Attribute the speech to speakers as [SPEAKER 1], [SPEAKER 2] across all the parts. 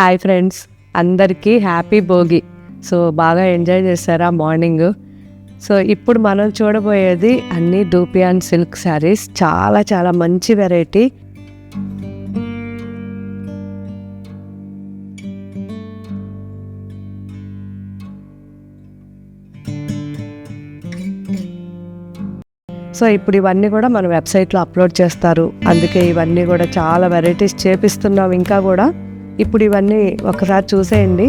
[SPEAKER 1] Hi friends, అందరికీ happy Bhogi. So బాగా enjoy చేశారా మార్నింగ్? సో ఇప్పుడు మనం చూడబోయేది అన్ని డూపియాన్ సిల్క్ శారీస్. చాలా చాలా మంచి వెరైటీ. సో ఇప్పుడు ఇవన్నీ కూడా మన వెబ్సైట్లో అప్లోడ్ చేస్తారు. అందుకే ఇవన్నీ కూడా చాలా వెరైటీస్ చేపిస్తున్నాం. ఇంకా కూడా ఇప్పుడు ఇవన్నీ ఒకసారి చూసేయండి.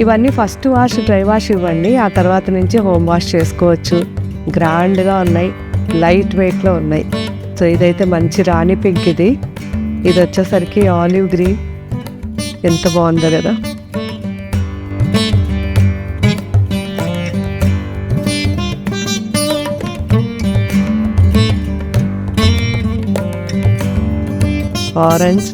[SPEAKER 1] ఇవన్నీ ఫస్ట్ వాష్, డ్రై వాష్ ఇవ్వండి. ఆ తర్వాత నుంచి హోమ్ వాష్ చేసుకోవచ్చు. గ్రాండ్గా ఉన్నాయి, లైట్ వెయిట్లో ఉన్నాయి. సో ఇదైతే మంచి రాణి పింక్. ఇది వచ్చేసరికి ఆలివ్ గ్రీన్. ఎంత బాగుందో కదా. Orange,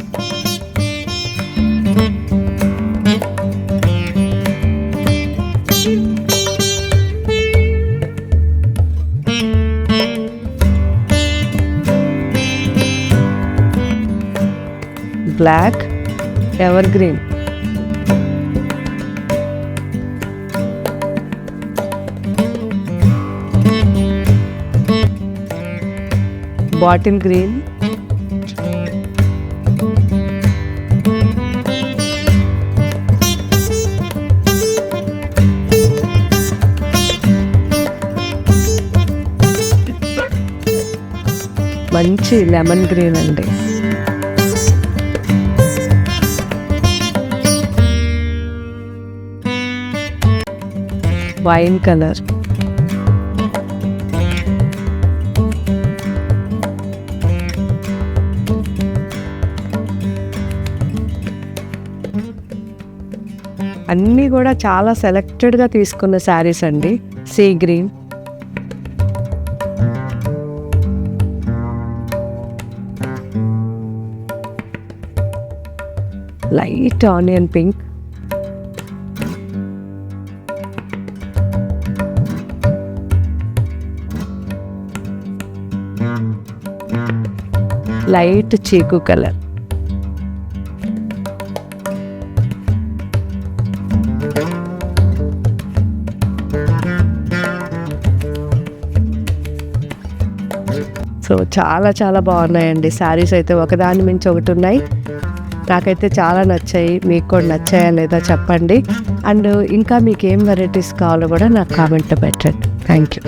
[SPEAKER 1] black, ever green, bottle green, మంచి లెమన్ గ్రీన్ అండి. వైన్ కలర్, అన్నీ కూడా చాలా సెలెక్టెడ్గా తీసుకున్న శారీస్ అండి. Sea green, light onion pink, light chikoo colour, so చాలా చాలా బాగున్నాయండి శారీస్. అయితే ఒకదాని మించి ఒకటి ఉన్నాయి. నాకైతే చాలా నచ్చాయి. మీకు కూడా నచ్చాయా లేదా చెప్పండి. అండ్ ఇంకా మీకు ఏం వెరైటీస్ కావాలో కూడా నాకు కామెంట్లో పెట్టండి. Thank you.